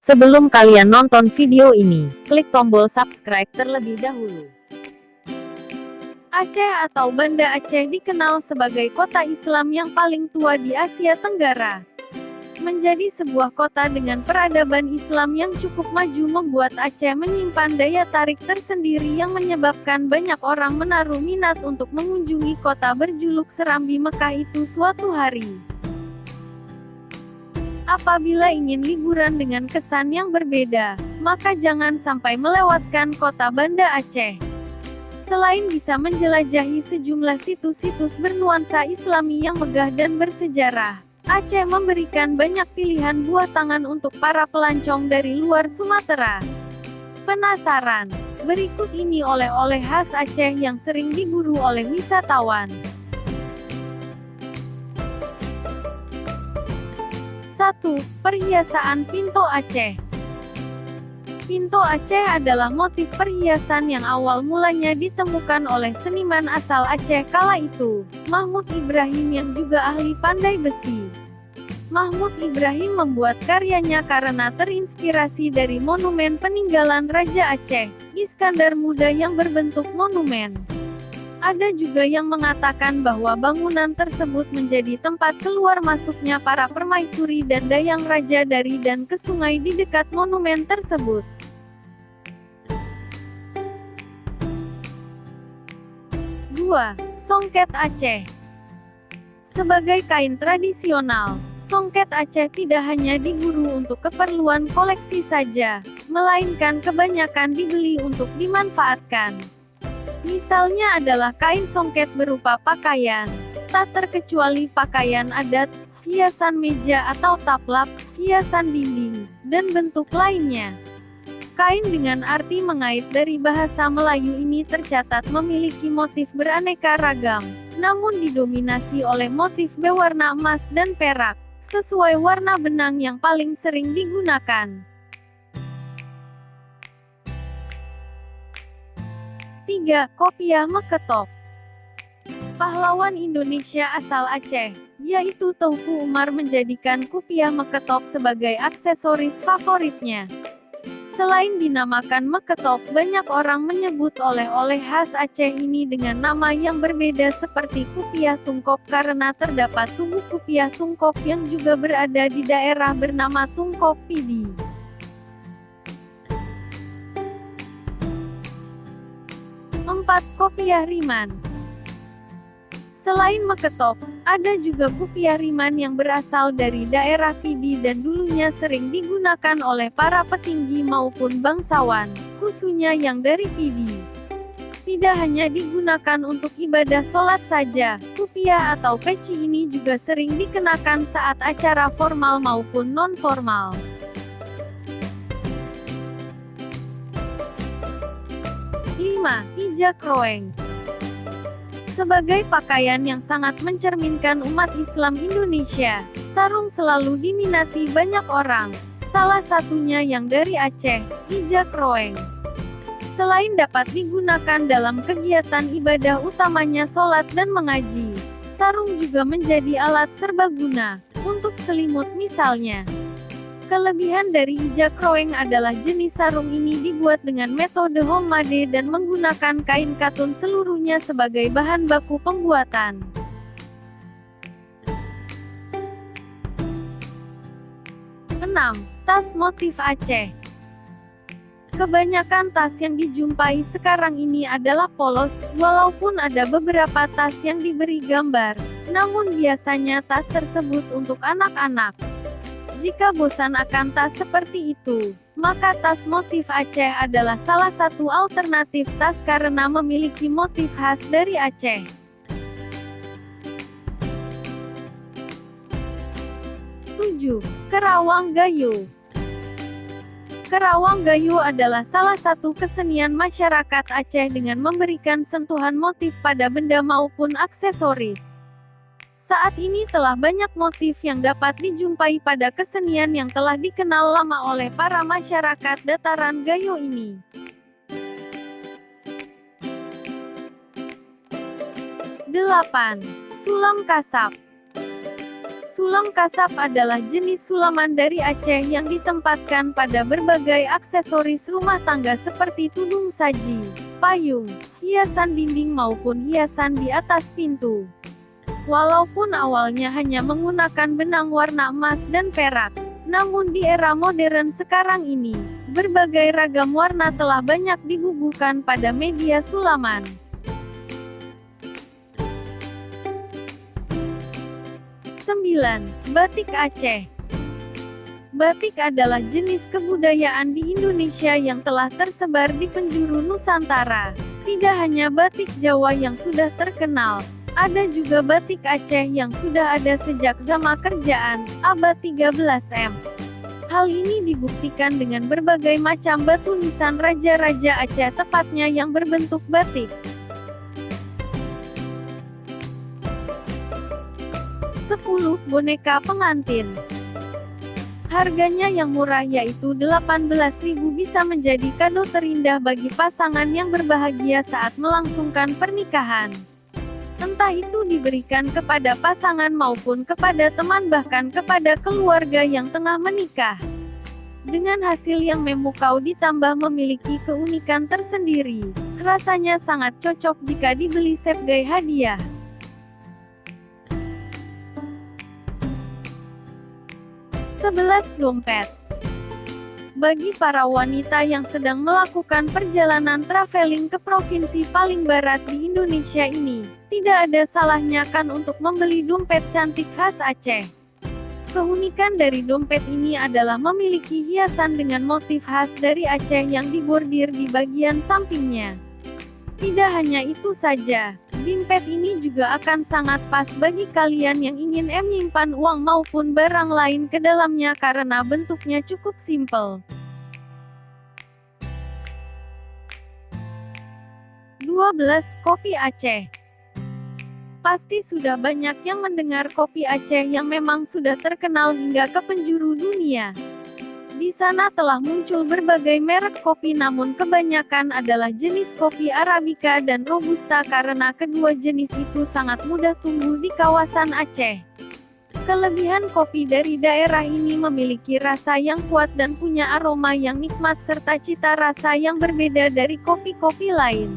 Sebelum kalian nonton video ini, klik tombol subscribe terlebih dahulu. Aceh atau Banda Aceh dikenal sebagai kota Islam yang paling tua di Asia Tenggara. Menjadi sebuah kota dengan peradaban Islam yang cukup maju membuat Aceh menyimpan daya tarik tersendiri yang menyebabkan banyak orang menaruh minat untuk mengunjungi kota berjuluk Serambi Mekah itu suatu hari. Apabila ingin liburan dengan kesan yang berbeda, maka jangan sampai melewatkan kota Banda Aceh. Selain bisa menjelajahi sejumlah situs-situs bernuansa Islami yang megah dan bersejarah, Aceh memberikan banyak pilihan buah tangan untuk para pelancong dari luar Sumatera. Penasaran? Berikut ini oleh-oleh khas Aceh yang sering diburu oleh wisatawan. 1. Perhiasan Pinto Aceh. Pinto Aceh adalah motif perhiasan yang awal mulanya ditemukan oleh seniman asal Aceh kala itu, Mahmud Ibrahim yang juga ahli pandai besi. Mahmud Ibrahim membuat karyanya karena terinspirasi dari monumen peninggalan Raja Aceh, Iskandar Muda yang berbentuk monumen. Ada juga yang mengatakan bahwa bangunan tersebut menjadi tempat keluar masuknya para permaisuri dan dayang raja dari dan ke sungai di dekat monumen tersebut. 2. Songket Aceh. Sebagai kain tradisional, songket Aceh tidak hanya diburu untuk keperluan koleksi saja, melainkan kebanyakan dibeli untuk dimanfaatkan. Misalnya adalah kain songket berupa pakaian, tak terkecuali pakaian adat, hiasan meja atau taplak, hiasan dinding, dan bentuk lainnya. Kain dengan arti mengait dari bahasa Melayu ini tercatat memiliki motif beraneka ragam, namun didominasi oleh motif berwarna emas dan perak, sesuai warna benang yang paling sering digunakan. 3. Kopiah Meketop. Pahlawan Indonesia asal Aceh, yaitu Teuku Umar menjadikan kopiah Meketop sebagai aksesoris favoritnya. Selain dinamakan Meketop, banyak orang menyebut oleh-oleh khas Aceh ini dengan nama yang berbeda seperti Kopiah Tungkop karena terdapat tubuh kopiah tungkop yang juga berada di daerah bernama Tungkop Pidi. 4. Kopiah Riman. Selain Meketop, ada juga kopiah Riman yang berasal dari daerah Pidi dan dulunya sering digunakan oleh para petinggi maupun bangsawan, khususnya yang dari Pidi. Tidak hanya digunakan untuk ibadah sholat saja, kopiah atau peci ini juga sering dikenakan saat acara formal maupun non-formal. 5. Ijak Roeng. Sebagai pakaian yang sangat mencerminkan umat Islam Indonesia, sarung selalu diminati banyak orang, salah satunya yang dari Aceh, ijak roeng. Selain dapat digunakan dalam kegiatan ibadah utamanya sholat dan mengaji, sarung juga menjadi alat serbaguna, untuk selimut misalnya. Kelebihan dari ijak roeng adalah jenis sarung ini dibuat dengan metode homemade dan menggunakan kain katun seluruhnya sebagai bahan baku pembuatan. 6. Tas motif Aceh. Kebanyakan tas yang dijumpai sekarang ini adalah polos, walaupun ada beberapa tas yang diberi gambar, namun biasanya tas tersebut untuk anak-anak. Jika bosan akan tas seperti itu, maka tas motif Aceh adalah salah satu alternatif tas karena memiliki motif khas dari Aceh. 7. Kerawang Gayo. Kerawang Gayo adalah salah satu kesenian masyarakat Aceh dengan memberikan sentuhan motif pada benda maupun aksesoris. Saat ini telah banyak motif yang dapat dijumpai pada kesenian yang telah dikenal lama oleh para masyarakat dataran Gayo ini. 8. Sulam Kasab. Sulam kasap adalah jenis sulaman dari Aceh yang ditempatkan pada berbagai aksesoris rumah tangga seperti tudung saji, payung, hiasan dinding maupun hiasan di atas pintu. Walaupun awalnya hanya menggunakan benang warna emas dan perak, namun di era modern sekarang ini, berbagai ragam warna telah banyak dibubuhkan pada media sulaman. 9. Batik Aceh. Batik adalah jenis kebudayaan di Indonesia yang telah tersebar di penjuru Nusantara. Tidak hanya batik Jawa yang sudah terkenal, ada juga batik Aceh yang sudah ada sejak zaman kerajaan, abad 13 M. Hal ini dibuktikan dengan berbagai macam batu nisan raja-raja Aceh tepatnya yang berbentuk batik. 10. Boneka pengantin. Harganya yang murah yaitu 18.000 bisa menjadi kado terindah bagi pasangan yang berbahagia saat melangsungkan pernikahan. Entah itu diberikan kepada pasangan maupun kepada teman bahkan kepada keluarga yang tengah menikah. Dengan hasil yang memukau ditambah memiliki keunikan tersendiri, rasanya sangat cocok jika dibeli sebagai hadiah. 11. Dompet. Bagi para wanita yang sedang melakukan perjalanan traveling ke provinsi paling barat di Indonesia ini, tidak ada salahnya kan untuk membeli dompet cantik khas Aceh. Keunikan dari dompet ini adalah memiliki hiasan dengan motif khas dari Aceh yang dibordir di bagian sampingnya. Tidak hanya itu saja, dompet ini juga akan sangat pas bagi kalian yang ingin menyimpan uang maupun barang lain ke dalamnya karena bentuknya cukup simpel. 12. Kopi Aceh. Pasti sudah banyak yang mendengar kopi Aceh yang memang sudah terkenal hingga ke penjuru dunia. Di sana telah muncul berbagai merek kopi namun kebanyakan adalah jenis kopi Arabica dan Robusta karena kedua jenis itu sangat mudah tumbuh di kawasan Aceh. Kelebihan kopi dari daerah ini memiliki rasa yang kuat dan punya aroma yang nikmat serta cita rasa yang berbeda dari kopi-kopi lain.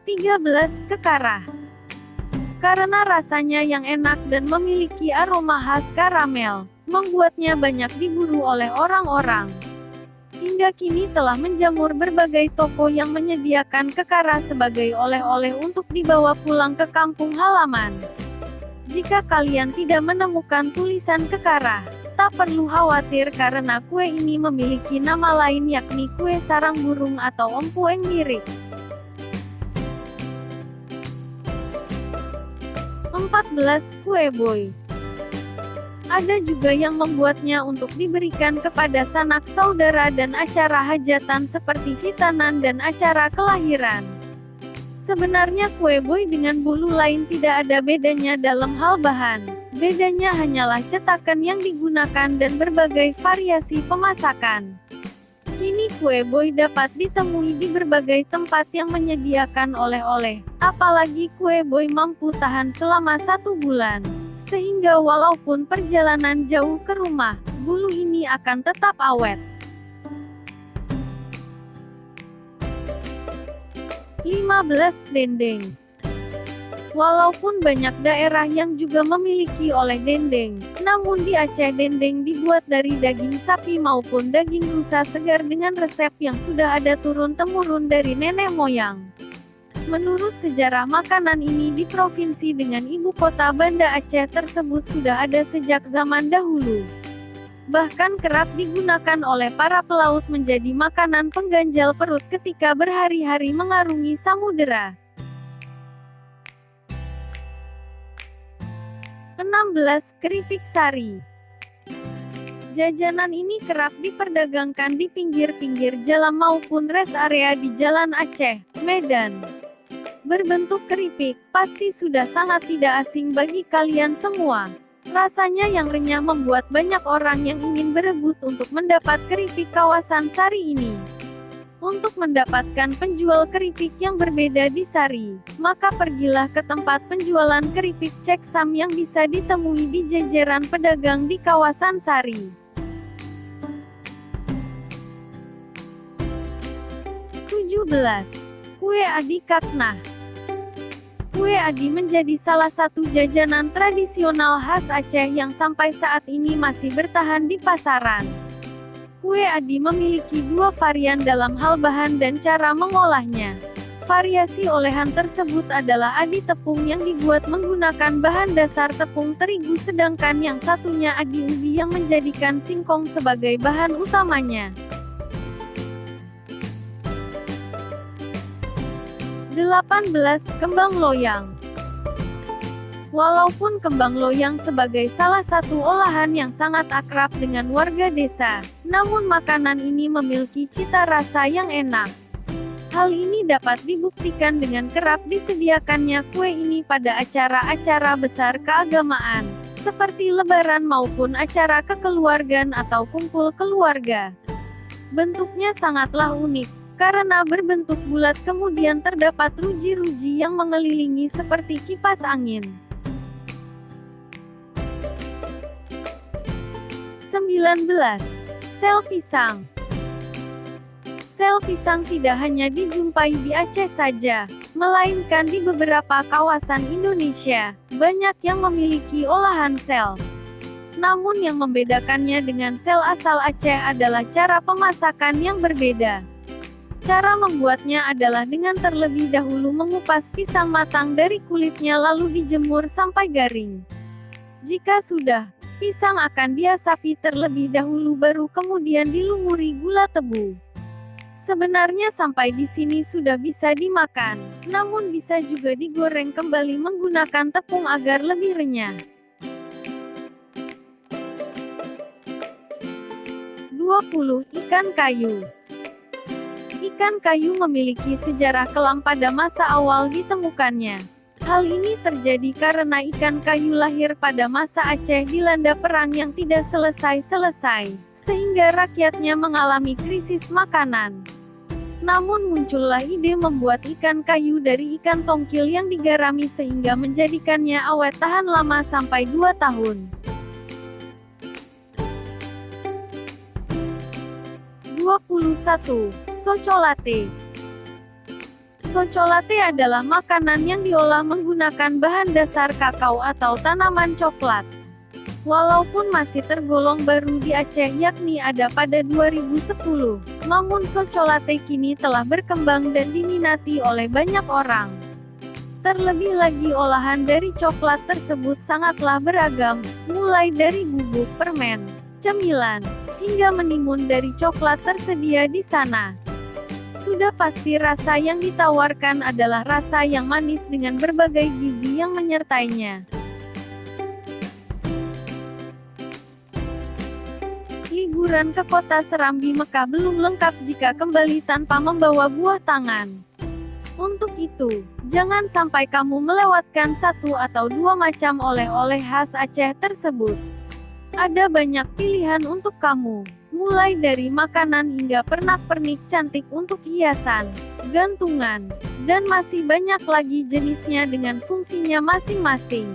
13. Kekara. Karena rasanya yang enak dan memiliki aroma khas karamel, membuatnya banyak diburu oleh orang-orang. Hingga kini telah menjamur berbagai toko yang menyediakan kekara sebagai oleh-oleh untuk dibawa pulang ke kampung halaman. Jika kalian tidak menemukan tulisan kekara, tak perlu khawatir karena kue ini memiliki nama lain yakni kue sarang burung atau empueng mirip. 14. Kue boy. Ada juga yang membuatnya untuk diberikan kepada sanak saudara dan acara hajatan seperti khitanan dan acara kelahiran. Sebenarnya kue boy dengan bolu lain tidak ada bedanya dalam hal bahan. Bedanya hanyalah cetakan yang digunakan dan berbagai variasi pemasakan. Kini kue boy dapat ditemui di berbagai tempat yang menyediakan oleh-oleh, apalagi kue boy mampu tahan selama 1 bulan. Sehingga walaupun perjalanan jauh ke rumah, bulu ini akan tetap awet. 15. Dendeng. Walaupun banyak daerah yang juga memiliki oleh dendeng, namun di Aceh dendeng dibuat dari daging sapi maupun daging rusa segar dengan resep yang sudah ada turun-temurun dari nenek moyang. Menurut sejarah makanan ini di provinsi dengan ibu kota Banda Aceh tersebut sudah ada sejak zaman dahulu. Bahkan kerap digunakan oleh para pelaut menjadi makanan pengganjal perut ketika berhari-hari mengarungi samudera. 16. Keripik sari. Jajanan ini kerap diperdagangkan di pinggir-pinggir jalan maupun rest area di Jalan Aceh, Medan. Berbentuk keripik, pasti sudah sangat tidak asing bagi kalian semua. Rasanya yang renyah membuat banyak orang yang ingin berebut untuk mendapat keripik kawasan sari ini. Untuk mendapatkan penjual keripik yang berbeda di Sari, maka pergilah ke tempat penjualan keripik Ceksam yang bisa ditemui di jajaran pedagang di kawasan Sari. 17. Kue Adi Kaknah. Kue Adi menjadi salah satu jajanan tradisional khas Aceh yang sampai saat ini masih bertahan di pasaran. Kue Adi memiliki dua varian dalam hal bahan dan cara mengolahnya. Variasi olehan tersebut adalah adi tepung yang dibuat menggunakan bahan dasar tepung terigu, sedangkan yang satunya adi ubi yang menjadikan singkong sebagai bahan utamanya. 18. Kembang loyang. Walaupun kembang loyang sebagai salah satu olahan yang sangat akrab dengan warga desa, namun makanan ini memiliki cita rasa yang enak. Hal ini dapat dibuktikan dengan kerap disediakannya kue ini pada acara-acara besar keagamaan, seperti lebaran maupun acara kekeluargaan atau kumpul keluarga. Bentuknya sangatlah unik, karena berbentuk bulat kemudian terdapat ruji-ruji yang mengelilingi seperti kipas angin. 19. Sel pisang. Sel pisang tidak hanya dijumpai di Aceh saja, melainkan di beberapa kawasan Indonesia. Banyak yang memiliki olahan sel. Namun yang membedakannya dengan sel asal Aceh adalah cara pemasakan yang berbeda. Cara membuatnya adalah dengan terlebih dahulu mengupas pisang matang dari kulitnya lalu dijemur sampai garing. Jika sudah, pisang akan diasapi terlebih dahulu baru kemudian dilumuri gula tebu. Sebenarnya sampai di sini sudah bisa dimakan, namun bisa juga digoreng kembali menggunakan tepung agar lebih renyah. 20. Ikan kayu. Ikan kayu memiliki sejarah kelam pada masa awal ditemukannya. Hal ini terjadi karena ikan kayu lahir pada masa Aceh dilanda perang yang tidak selesai-selesai, sehingga rakyatnya mengalami krisis makanan. Namun muncullah ide membuat ikan kayu dari ikan tongkil yang digarami sehingga menjadikannya awet tahan lama sampai 2 tahun. 21. Socolate. Socolate adalah makanan yang diolah menggunakan bahan dasar kakao atau tanaman coklat. Walaupun masih tergolong baru di Aceh yakni ada pada 2010, namun socolate kini telah berkembang dan diminati oleh banyak orang. Terlebih lagi olahan dari coklat tersebut sangatlah beragam, mulai dari bubuk, permen, cemilan, hingga menimun dari coklat tersedia di sana. Sudah pasti rasa yang ditawarkan adalah rasa yang manis dengan berbagai gizi yang menyertainya. Liburan ke kota Serambi Mekah belum lengkap jika kembali tanpa membawa buah tangan. Untuk itu, jangan sampai kamu melewatkan satu atau dua macam oleh-oleh khas Aceh tersebut. Ada banyak pilihan untuk kamu, mulai dari makanan hingga pernak-pernik cantik untuk hiasan, gantungan, dan masih banyak lagi jenisnya dengan fungsinya masing-masing.